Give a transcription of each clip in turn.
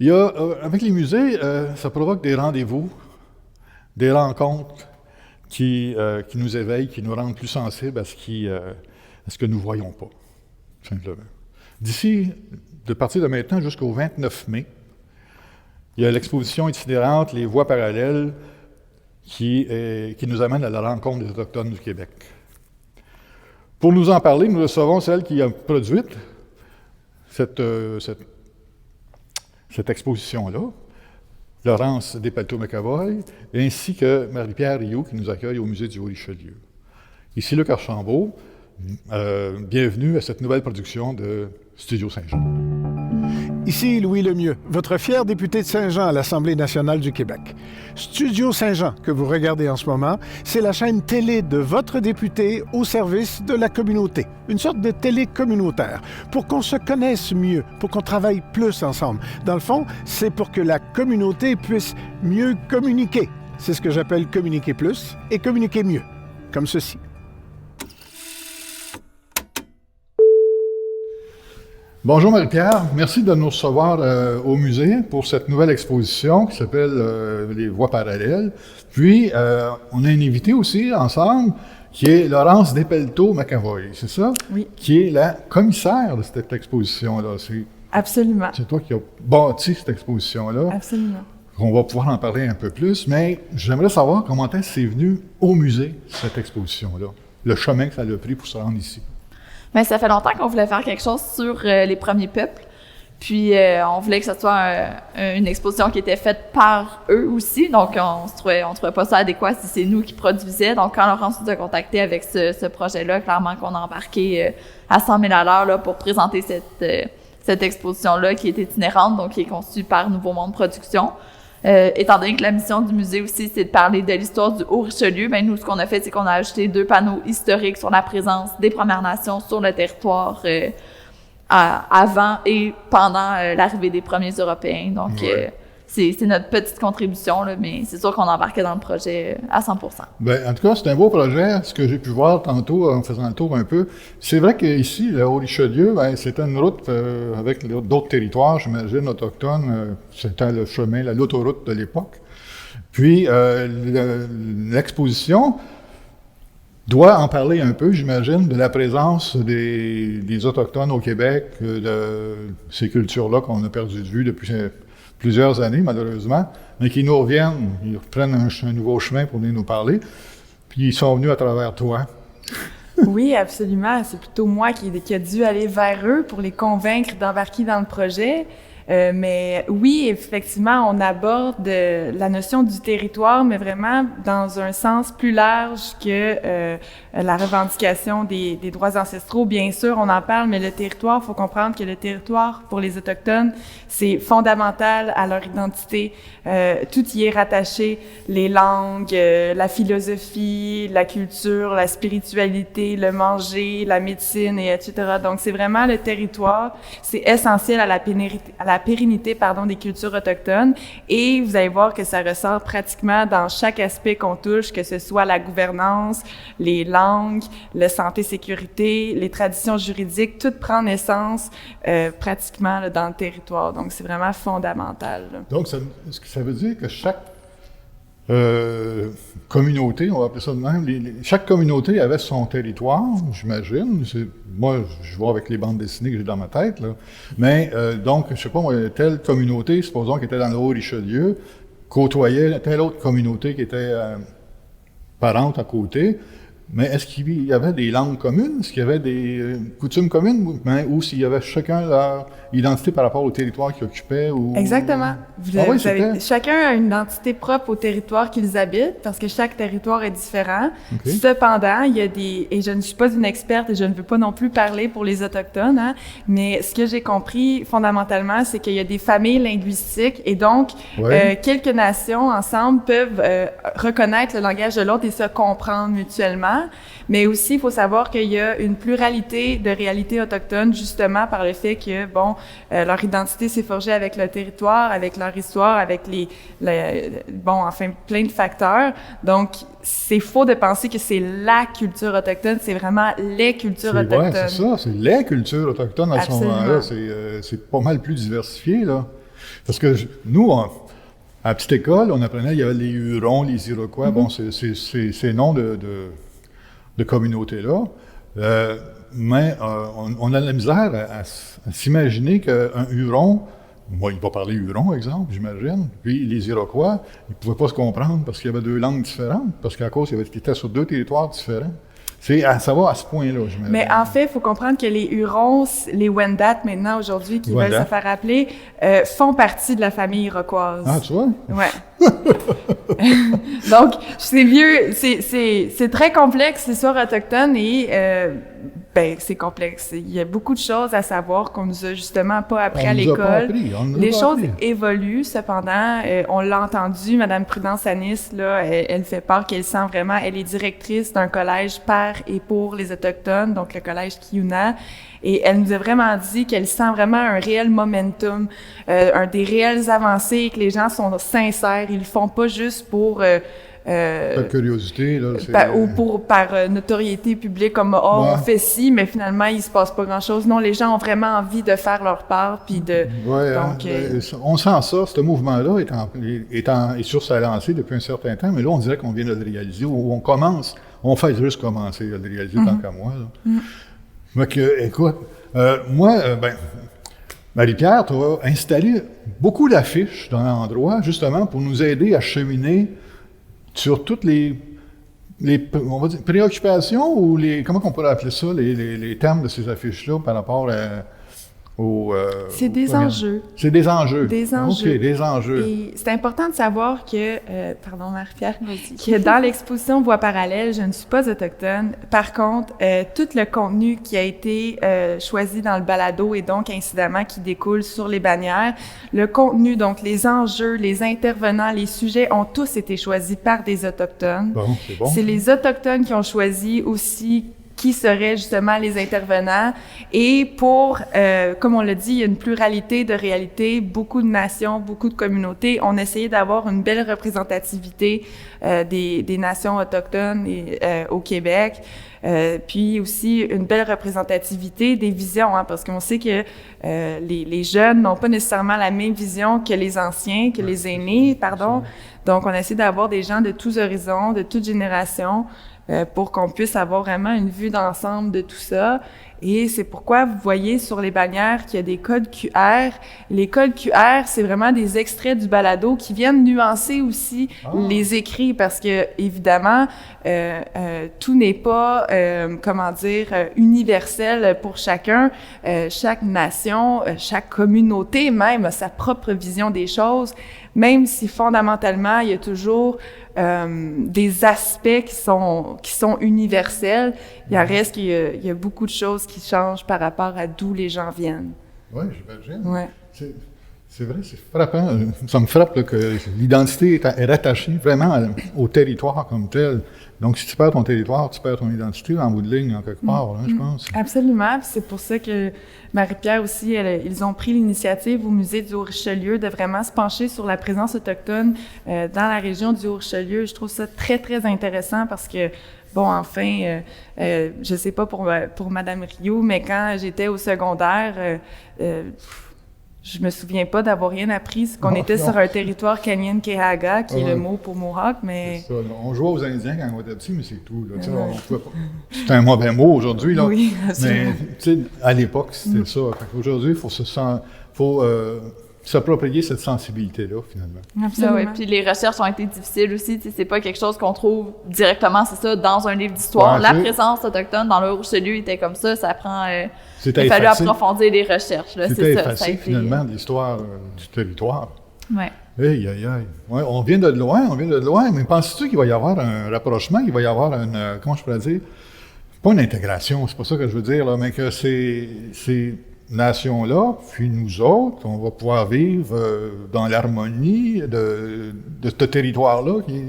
Il y a, avec les musées, ça provoque des rendez-vous, des rencontres qui nous éveillent, qui nous rendent plus sensibles à ce que nous ne voyons pas, simplement. D'ici, de partir de maintenant jusqu'au 29 mai, il y a l'exposition itinérante Les Voies parallèles qui nous amène à la rencontre des Autochtones du Québec. Pour nous en parler, nous recevons celle qui a produit cette exposition-là, Laurence Despelteaux-McAvoy, ainsi que Marie-Pierre Rioux qui nous accueille au Musée du Haut-Richelieu. Ici Luc Archambault, bienvenue à cette nouvelle production de Studio Saint-Jean. Ici Louis Lemieux, votre fier député de Saint-Jean à l'Assemblée nationale du Québec. Studio Saint-Jean, que vous regardez en ce moment, c'est la chaîne télé de votre député au service de la communauté. Une sorte de télé communautaire, pour qu'on se connaisse mieux, pour qu'on travaille plus ensemble. Dans le fond, c'est pour que la communauté puisse mieux communiquer. C'est ce que j'appelle communiquer plus et communiquer mieux, comme ceci. Bonjour Marie-Pierre, merci de nous recevoir au musée pour cette nouvelle exposition qui s'appelle Les Voies parallèles. Puis, on a un invité aussi ensemble qui est Laurence Despelteaux-McAvoy, c'est ça? Oui. Qui est la commissaire de cette exposition-là. Absolument. C'est toi qui as bâti cette exposition-là. Absolument. On va pouvoir en parler un peu plus, mais j'aimerais savoir comment est-ce que c'est venu au musée, cette exposition-là, le chemin que ça a pris pour se rendre ici. Bien, ça fait longtemps qu'on voulait faire quelque chose sur les premiers peuples. Puis, on voulait que ce soit une exposition qui était faite par eux aussi. Donc, on trouvait pas ça adéquat si c'est nous qui produisaient. Donc, quand Laurence nous a contactés avec ce projet-là, clairement qu'on a embarqué à 100 000 à l'heure là, pour présenter cette exposition-là qui est itinérante, donc qui est conçue par Nouveau Monde Production. Étant donné que la mission du musée aussi, c'est de parler de l'histoire du Haut-Richelieu, ben nous, ce qu'on a fait, c'est qu'on a ajouté 2 panneaux historiques sur la présence des Premières Nations sur le territoire avant et pendant l'arrivée des premiers Européens. Donc, ouais. C'est notre petite contribution, là, mais c'est sûr qu'on embarquait dans le projet à 100%. Bien, en tout cas, c'est un beau projet. Ce que j'ai pu voir tantôt en faisant le tour un peu, c'est vrai qu'ici, le Haut-Richelieu, ben, c'était une route avec d'autres territoires, j'imagine, autochtones. C'était le chemin, l'autoroute de l'époque. Puis, l'exposition doit en parler un peu, j'imagine, de la présence des Autochtones au Québec, de ces cultures-là qu'on a perdu de vue depuis plusieurs années, malheureusement, mais qui nous reviennent, ils reprennent un nouveau chemin pour venir nous parler, puis ils sont venus à travers toi. Oui, absolument. C'est plutôt moi qui a dû aller vers eux pour les convaincre d'embarquer dans le projet. Mais oui, effectivement, on aborde la notion du territoire, mais vraiment dans un sens plus large que la revendication des droits ancestraux. Bien sûr, on en parle, mais le territoire, il faut comprendre que le territoire, pour les Autochtones, c'est fondamental à leur identité. Tout y est rattaché, les langues, la philosophie, la culture, la spiritualité, le manger, la médecine, et etc. Donc, c'est vraiment le territoire. C'est essentiel à la pérennité des cultures autochtones, et vous allez voir que ça ressort pratiquement dans chaque aspect qu'on touche, que ce soit la gouvernance, les langues, la santé-sécurité, les traditions juridiques, tout prend naissance pratiquement là, dans le territoire. Donc, c'est vraiment fondamental. Là. Donc, ça veut dire que chaque communauté, on va appeler ça de même, chaque communauté avait son territoire, j'imagine. Moi, je vois avec les bandes dessinées que j'ai dans ma tête, là. Mais donc, je sais pas, moi, telle communauté, supposons qu'elle était dans le Haut-Richelieu, côtoyait telle autre communauté qui était parente à côté. Mais est-ce qu'il y avait des langues communes? Est-ce qu'il y avait des coutumes communes? Ou s'il y avait chacun leur identité par rapport au territoire qu'ils occupaient? Ou... Exactement. Chacun a une identité propre au territoire qu'ils habitent, parce que chaque territoire est différent. Okay. Cependant, il y a et je ne suis pas une experte et je ne veux pas non plus parler pour les Autochtones, hein, mais ce que j'ai compris fondamentalement, c'est qu'il y a des familles linguistiques, et donc quelques nations ensemble peuvent reconnaître le langage de l'autre et se comprendre mutuellement. Mais aussi, il faut savoir qu'il y a une pluralité de réalités autochtones, justement par le fait que, leur identité s'est forgée avec le territoire, avec leur histoire, avec plein de facteurs. Donc, c'est faux de penser que c'est la culture autochtone, c'est vraiment les cultures autochtones. C'est ça, c'est les cultures autochtones à ce moment-là. C'est pas mal plus diversifié, là. Parce que nous, à la petite école, on apprenait, il y avait les Hurons, les Iroquois, bon, c'est ces noms de communautés-là. Mais on a de la misère à s'imaginer qu'un Huron, moi, il va parler Huron, exemple, j'imagine, puis les Iroquois, ils ne pouvaient pas se comprendre parce qu'il y avait deux langues différentes, parce qu'à cause, ils étaient sur deux territoires différents. Ça va à ce point-là, j'imagine. Mais en fait, il faut comprendre que les Hurons, les Wendat maintenant, aujourd'hui, qui veulent se faire appeler, font partie de la famille iroquoise. Ah, tu vois? Ouais. Donc, c'est vieux, c'est très complexe, l'histoire autochtone, et c'est complexe. Il y a beaucoup de choses à savoir qu'on nous a justement pas appris à l'école. Les choses évoluent, cependant. On l'a entendu, Madame Prudence Anis, là, elle fait part qu'elle sent vraiment, elle est directrice d'un collège par et pour les Autochtones, donc le collège Kiyuna. Et elle nous a vraiment dit qu'elle sent vraiment un réel momentum, des réelles avancées, que les gens sont sincères, ils le font pas juste pour par curiosité, là. Ou par notoriété publique, comme on fait ci, mais finalement il se passe pas grand-chose. Non, les gens ont vraiment envie de faire leur part, puis de. On sent ça. Ce mouvement-là est sur sa lancée depuis un certain temps, mais là on dirait qu'on vient de le réaliser, ou on commence. On fait juste commencer à le réaliser tant qu'à moi. Donc, écoute, Marie-Pierre, tu as installé beaucoup d'affiches dans l'endroit, justement, pour nous aider à cheminer sur toutes les on va dire, préoccupations ou comment on pourrait appeler ça, les termes de ces affiches-là par rapport c'est des enjeux. C'est des enjeux. Des enjeux. OK, des enjeux. Et c'est important de savoir que, pardon Marie-Pierre, que dans l'exposition Voix parallèle, je ne suis pas autochtone. Par contre, tout le contenu qui a été choisi dans le balado et donc incidemment qui découle sur les bannières, le contenu, donc les enjeux, les intervenants, les sujets ont tous été choisis par des autochtones. Bon, c'est bon. C'est les autochtones qui ont choisi aussi qui seraient justement les intervenants. Et pour, comme on l'a dit, il y a une pluralité de réalités, beaucoup de nations, beaucoup de communautés. On a essayé d'avoir une belle représentativité des nations autochtones au Québec. Puis aussi une belle représentativité des visions, hein, parce qu'on sait que les jeunes n'ont pas nécessairement la même vision que les anciens, que les aînés, pardon. Donc, on a essayé d'avoir des gens de tous horizons, de toutes générations, pour qu'on puisse avoir vraiment une vue d'ensemble de tout ça. Et c'est pourquoi vous voyez sur les bannières qu'il y a des codes QR. Les codes QR, c'est vraiment des extraits du balado qui viennent nuancer aussi les écrits parce que, évidemment, tout n'est pas, universel pour chacun. Chaque nation, chaque communauté même a sa propre vision des choses, même si fondamentalement, il y a toujours des aspects qui sont universels. Il en reste qu'il y a beaucoup de choses qui changent par rapport à d'où les gens viennent. Oui, j'imagine. Ouais. C'est vrai, c'est frappant. Ça me frappe là, que l'identité est rattachée vraiment au territoire comme tel. Donc, si tu perds ton territoire, tu perds ton identité en bout de ligne, en quelque part, là, je pense. Absolument. Puis c'est pour ça que Marie-Pierre aussi, ils ont pris l'initiative au Musée du Haut-Richelieu de vraiment se pencher sur la présence autochtone dans la région du Haut-Richelieu. Je trouve ça très, très intéressant parce que, bon, enfin, je sais pas pour Madame Rioux, mais quand j'étais au secondaire, je me souviens pas d'avoir rien appris, qu'on était sur un territoire Kanyen-Kehaga, qui est le mot pour Mohawk, mais... C'est ça, on jouait aux Indiens quand on était petit, mais c'est tout. Là, c'est un mauvais mot aujourd'hui, là. Oui, absolument. Mais à l'époque, c'était ça. Aujourd'hui, il faut s'approprier cette sensibilité-là, finalement. Absolument. Ouais, puis les recherches ont été difficiles aussi. C'est pas quelque chose qu'on trouve directement, c'est ça, dans un livre d'histoire. La présence autochtone dans le Haut-Richelieu était comme ça. Ça prend... il a fallu approfondir les recherches. Là, c'était effacé, finalement, de l'histoire du territoire. Oui. Aïe, aïe, aïe. Ouais, on vient de loin, mais penses-tu qu'il va y avoir un rapprochement, qu'il va y avoir comment je pourrais dire, pas une intégration, c'est pas ça que je veux dire, là, mais que ces nations-là, puis nous autres, on va pouvoir vivre dans l'harmonie de ce territoire-là, qui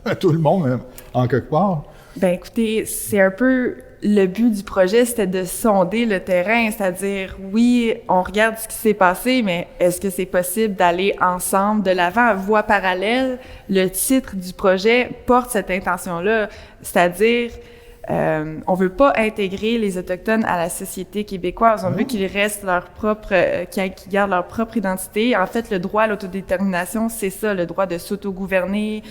à tout le monde, en quelque part. Ben écoutez, c'est un peu le but du projet, c'était de sonder le terrain, c'est-à-dire, oui, on regarde ce qui s'est passé, mais est-ce que c'est possible d'aller ensemble de l'avant? Voix parallèle, le titre du projet porte cette intention-là, c'est-à-dire on veut pas intégrer les Autochtones à la société québécoise. On veut qu'ils restent leur propre, qu'ils gardent leur propre identité. En fait, le droit à l'autodétermination, c'est ça, le droit de s'autogouverner,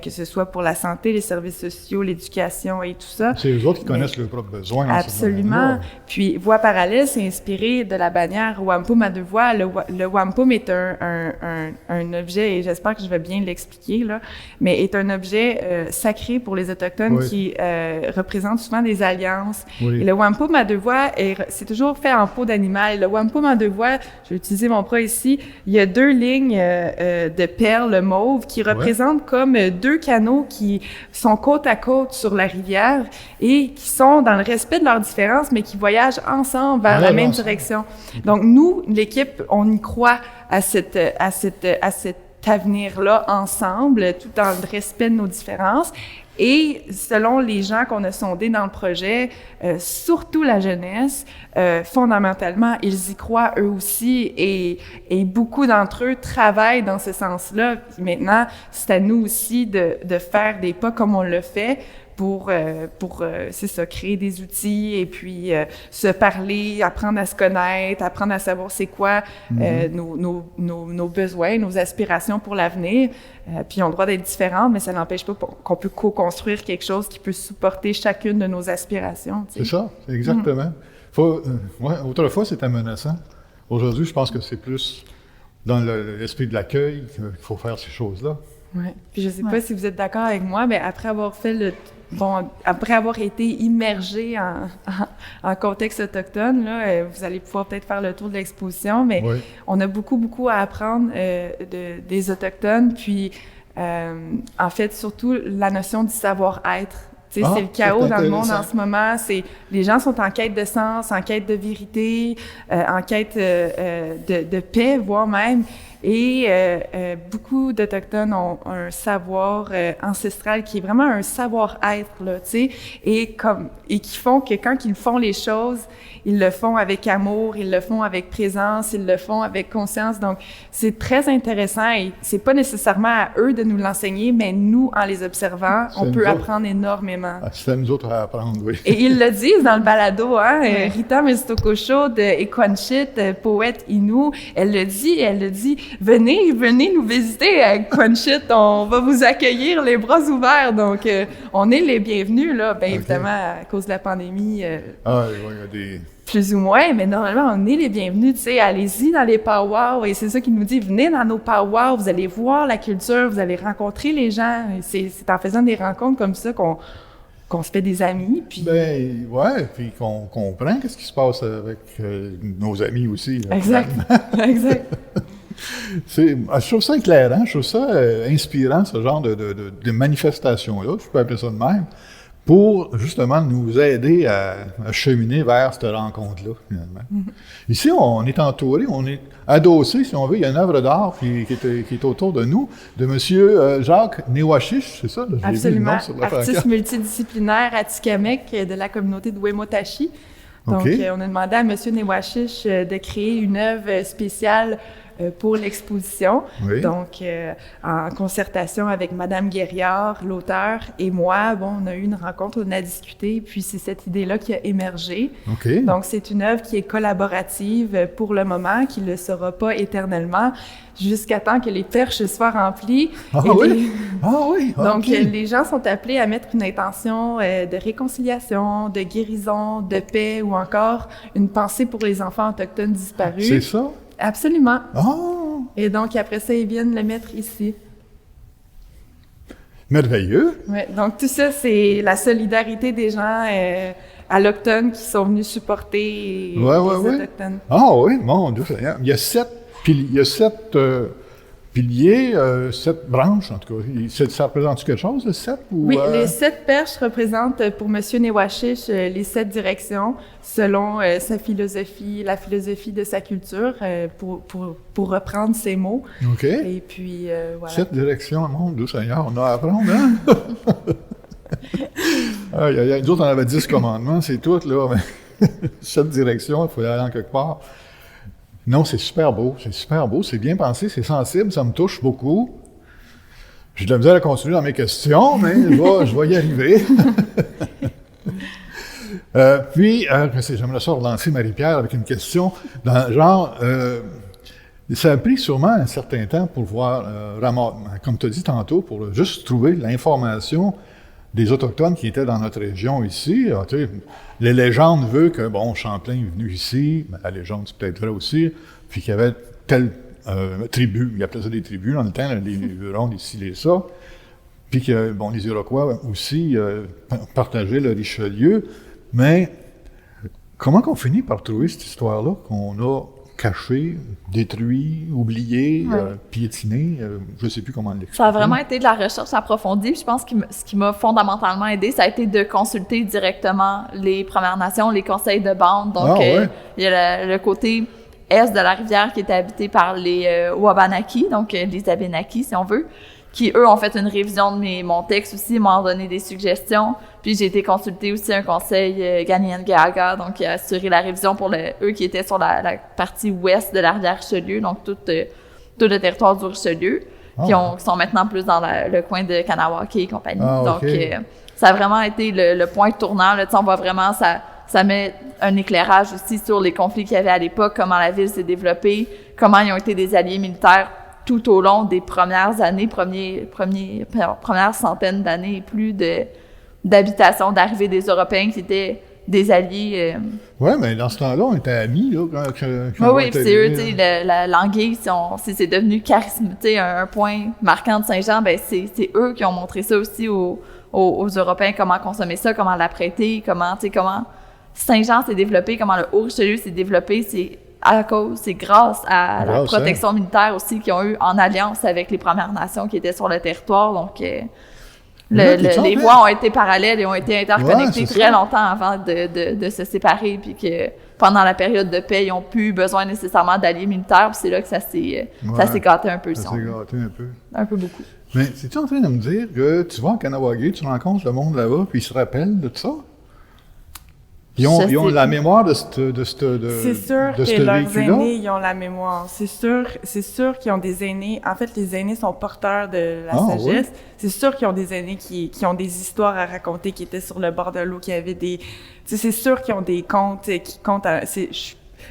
que ce soit pour la santé, les services sociaux, l'éducation et tout ça. C'est eux autres qui connaissent leurs propres besoins. Absolument. Puis, Voix parallèle, c'est inspiré de la bannière Wampum à deux voix. Le wampum est un objet, et j'espère que je vais bien l'expliquer, là, mais est un objet sacré pour les Autochtones qui représente souvent des alliances. Oui. Et le wampum à deux voix, c'est toujours fait en peau d'animal. Le wampum à deux voix, je vais utiliser mon bras ici, il y a 2 lignes de perles mauves qui représentent comme 2 canaux qui sont côte à côte sur la rivière et qui sont dans le respect de leurs différences, mais qui voyagent ensemble vers la même direction. Donc, nous, l'équipe, on y croit à cet avenir-là ensemble, tout dans le respect de nos différences. Et selon les gens qu'on a sondés dans le projet, surtout la jeunesse, fondamentalement, ils y croient eux aussi et beaucoup d'entre eux travaillent dans ce sens-là. Puis maintenant, c'est à nous aussi de faire des pas comme on le fait pour c'est ça, créer des outils et puis se parler, apprendre à se connaître, apprendre à savoir c'est quoi nos besoins, nos aspirations pour l'avenir. Puis on a le droit d'être différents, mais ça n'empêche pas qu'on peut co-construire quelque chose qui peut supporter chacune de nos aspirations. Tu sais. C'est ça, c'est exactement. Autrefois, c'était menaçant. Aujourd'hui, je pense que c'est plus dans l'esprit de l'accueil qu'il faut faire ces choses-là. Oui. Puis je sais pas si vous êtes d'accord avec moi, mais après avoir fait après avoir été immergé en contexte autochtone, là, vous allez pouvoir peut-être faire le tour de l'exposition, mais on a beaucoup à apprendre des Autochtones, puis en fait, surtout la notion du savoir-être. C'est le chaos dans le monde en ce moment. Les gens sont en quête de sens, en quête de vérité, en quête de paix, voire même. Et beaucoup d'Autochtones ont un savoir ancestral qui est vraiment un savoir-être, là, tu sais, et qui font que quand ils font les choses, ils le font avec amour, ils le font avec présence, ils le font avec conscience. Donc, c'est très intéressant et c'est pas nécessairement à eux de nous l'enseigner, mais nous, en les observant, on peut apprendre énormément. C'est à nous autres à apprendre, oui. Et ils le disent dans le balado, hein, Rita Mestokosho de Equanchit, poète Innu, elle le dit, venez nous visiter à Equanchit, on va vous accueillir les bras ouverts. Donc, on est les bienvenus, là, bien évidemment, à cause de la pandémie. Il y a des... Plus ou moins, mais normalement, on est les bienvenus, tu sais, allez-y dans les powwows, et c'est ça qu'il nous dit, venez dans nos powwows, vous allez voir la culture, vous allez rencontrer les gens, et c'est en faisant des rencontres comme ça qu'on se fait des amis, puis... puis qu'on comprend qu'est-ce qui se passe avec nos amis aussi. Là, exact. Je trouve ça éclairant, je trouve ça inspirant, ce genre de manifestation-là, je peux appeler ça de même, pour justement nous aider à cheminer vers cette rencontre-là, finalement. Ici, on est entouré, on est adossé, si on veut, il y a une œuvre d'art qui est autour de nous, de M. Jacques Newashish, c'est ça? Absolument, artiste multidisciplinaire atikamekw de la communauté de Wemotaci. Donc, on a demandé à M. Newashish de créer une œuvre spéciale pour l'exposition. Oui. Donc, en concertation avec Madame Guerriard, l'auteur, et moi, on a eu une rencontre, on a discuté, puis c'est cette idée-là qui a émergé. Donc, c'est une œuvre qui est collaborative pour le moment, qui ne le sera pas éternellement, jusqu'à temps que les perches soient remplies. Donc, les gens sont appelés à mettre une intention de réconciliation, de guérison, de paix, ou encore une pensée pour les enfants autochtones disparus. C'est ça? Absolument. Et donc, après ça, ils viennent le mettre ici. Merveilleux. Oui, donc tout ça, c'est la solidarité des gens allochtones qui sont venus supporter les Autochtones. Mon Dieu Seigneur. Il y a 7 piliers, 7 branches, en tout cas. Ça représente quelque chose, le 7? Oui, les 7 perches représentent pour M. Newashish les 7 directions selon sa philosophie, la philosophie de sa culture, pour reprendre ses mots. Et puis, voilà. 7 directions, mon Dieu Seigneur, on a à apprendre, hein? Nous autres, on avait 10 commandements, c'est tout, là. 7 directions, il faut aller en quelque part. Non, c'est super beau, c'est bien pensé, c'est sensible, ça me touche beaucoup. J'ai de la misère à continuer dans mes questions, mais je vais y arriver. J'aimerais ça relancer Marie-Pierre avec une question. Ça a pris sûrement un certain temps pour voir, comme tu as dit tantôt, pour juste trouver l'information des Autochtones qui étaient dans notre région ici. Alors, les légendes veulent que, Champlain est venu ici, la légende c'est peut-être vrai aussi, puis qu'il y avait telle tribu, il appelait ça des tribus dans le temps, les Hurons, les ci, les ça, puis que, les Iroquois aussi partageaient le Richelieu, mais comment qu'on finit par trouver cette histoire-là qu'on a caché, détruit, oublié, piétiné, je ne sais plus comment l'expliquer. Ça a vraiment été de la recherche approfondie. Puis je pense que ce qui m'a fondamentalement aidé, ça a été de consulter directement les Premières Nations, les conseils de bande. Donc, il y a le côté est de la rivière qui était habité par les Wabanaki, donc les Abénakis, si on veut, qui, eux, ont fait une révision de mon texte aussi, m'ont donné des suggestions. Puis j'ai été consulter aussi un conseil Ganyan-Gahaga, donc qui a assuré la révision pour eux qui étaient sur la partie ouest de la rivière Richelieu, donc tout le territoire du Richelieu, qui sont maintenant plus dans le coin de Kanawake et compagnie. Donc ça a vraiment été le point tournant. Là, on voit vraiment, ça met un éclairage aussi sur les conflits qu'il y avait à l'époque, comment la ville s'est développée, comment ils ont été des alliés militaires tout au long des premières années, premières centaines d'années et plus d'habitation, d'arrivée des Européens qui étaient des alliés. Oui, mais dans ce temps-là, on était amis, là, oui, puis c'est eux, tu sais, la languille, si c'est devenu charismatique, un point marquant de Saint-Jean, ben c'est eux qui ont montré ça aussi aux Européens, comment consommer ça, comment l'apprêter, comment Saint-Jean s'est développé, comment le Haut-Richelieu s'est développé, c'est grâce à la protection militaire aussi qu'ils ont eu en alliance avec les Premières Nations qui étaient sur le territoire. Donc, les voies ont été parallèles et ont été interconnectées très longtemps avant de se séparer. Puis que pendant la période de paix, ils n'ont plus besoin nécessairement d'alliés militaires. Puis c'est là que ça s'est gâté un peu. Ça s'est gâté un peu. Un peu beaucoup. Mais es-tu en train de me dire que tu vas en Kanawagé, tu rencontres le monde là-bas, puis ils se rappellent de tout ça? Ils ont la mémoire de cette C'est sûr que leurs aînés, ils ont la mémoire. C'est sûr qu'ils ont des aînés. En fait, les aînés sont porteurs de la sagesse. Oui. C'est sûr qu'ils ont des aînés qui ont des histoires à raconter, qui étaient sur le bord de l'eau, qui avaient des... c'est sûr qu'ils ont des contes qui comptent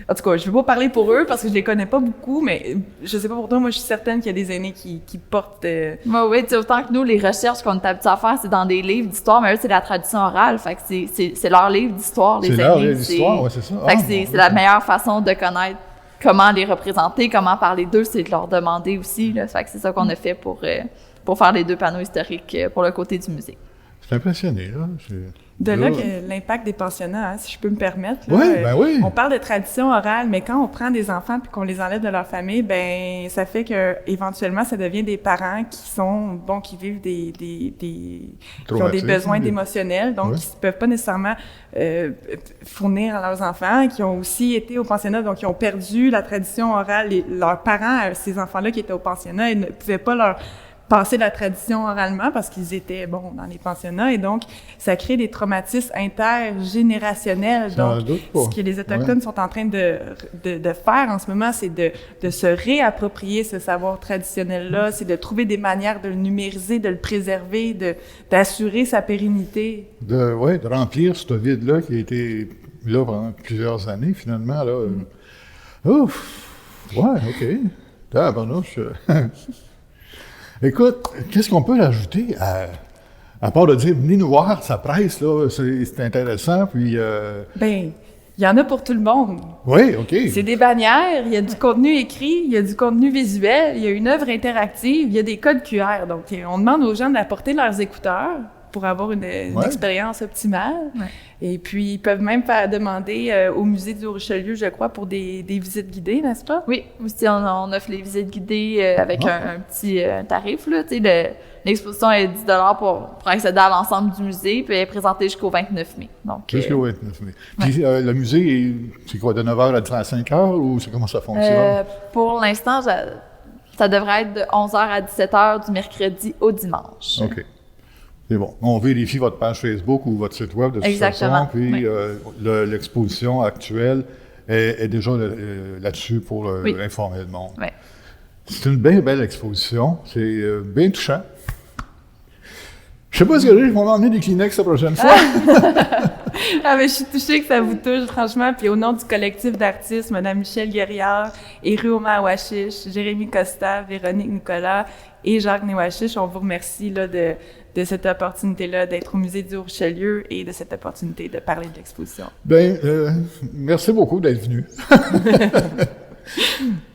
en tout cas, je ne veux pas parler pour eux parce que je les connais pas beaucoup, mais je sais pas pour toi, moi, je suis certaine qu'il y a des aînés qui portent... Oui, autant que nous, les recherches qu'on est habitués à faire, c'est dans des livres d'histoire, mais eux, c'est la tradition orale. Fait que c'est leur livre d'histoire, les aînés. C'est leur livre d'histoire, oui, c'est ça. Fait que c'est la meilleure façon de connaître comment les représenter, comment parler d'eux, c'est de leur demander aussi. Là. Fait que c'est ça qu'on a fait pour faire les 2 panneaux historiques pour le côté du musée. Je suis impressionné, là. De là que l'impact des pensionnats, si je peux me permettre. Là, oui. On parle de tradition orale, mais quand on prend des enfants puis qu'on les enlève de leur famille, ben ça fait que éventuellement ça devient des parents qui vivent qui ont des besoins d'émotionnels, donc qui ne peuvent pas nécessairement fournir à leurs enfants, qui ont aussi été au pensionnat, donc qui ont perdu la tradition orale. Leurs parents, ces enfants-là qui étaient au pensionnat, ils ne pouvaient pas leur passer la tradition oralement parce qu'ils étaient, dans les pensionnats. Et donc, ça crée des traumatismes intergénérationnels. Donc, ce que les Autochtones sont en train de faire en ce moment, c'est de se réapproprier ce savoir traditionnel-là, c'est de trouver des manières de le numériser, de le préserver, d'assurer sa pérennité. De remplir ce vide-là qui a été là pendant plusieurs années, finalement. Là. Ouf! Ouais, OK. Tabarnouche. Écoute, qu'est-ce qu'on peut rajouter à part de dire, venez nous voir, ça presse, là, c'est intéressant, puis... il y en a pour tout le monde. Oui, OK. C'est des bannières, il y a du contenu écrit, il y a du contenu visuel, il y a une œuvre interactive, il y a des codes QR. Donc, on demande aux gens d'apporter leurs écouteurs pour avoir une expérience optimale. Ouais. Et puis, ils peuvent même demander au musée du Haut-Richelieu, je crois, pour des visites guidées, n'est-ce pas? Oui, aussi, on offre les visites guidées avec un petit tarif. Là, l'exposition est 10 $ pour accéder à l'ensemble du musée, puis elle est présentée jusqu'au 29 mai. Jusqu'au 29 mai. Puis le musée, c'est quoi, de 9h à 5h, ou comment ça fonctionne? Pour l'instant, ça devrait être de 11h à 17h du mercredi au dimanche. OK. C'est bon. On vérifie votre page Facebook ou votre site web de toute façon, puis l'exposition actuelle est déjà là-dessus pour informer le monde. C'est une bien belle exposition, c'est bien touchant. Je sais pas ce que j'ai, je vais m'emmener des Kleenex la prochaine fois. Ah, mais je suis touchée que ça vous touche, franchement. Puis au nom du collectif d'artistes, Mme Michelle Guerriard, Érioma Awashish, Jérémy Costa, Véronique Nicolas et Jacques Newashish, on vous remercie là, de cette opportunité-là d'être au Musée du Haut-Richelieu et de cette opportunité de parler de l'exposition. Merci beaucoup d'être venu.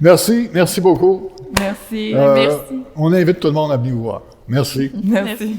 Merci beaucoup. Merci. Merci. On invite tout le monde à venir vous voir. Merci. Merci.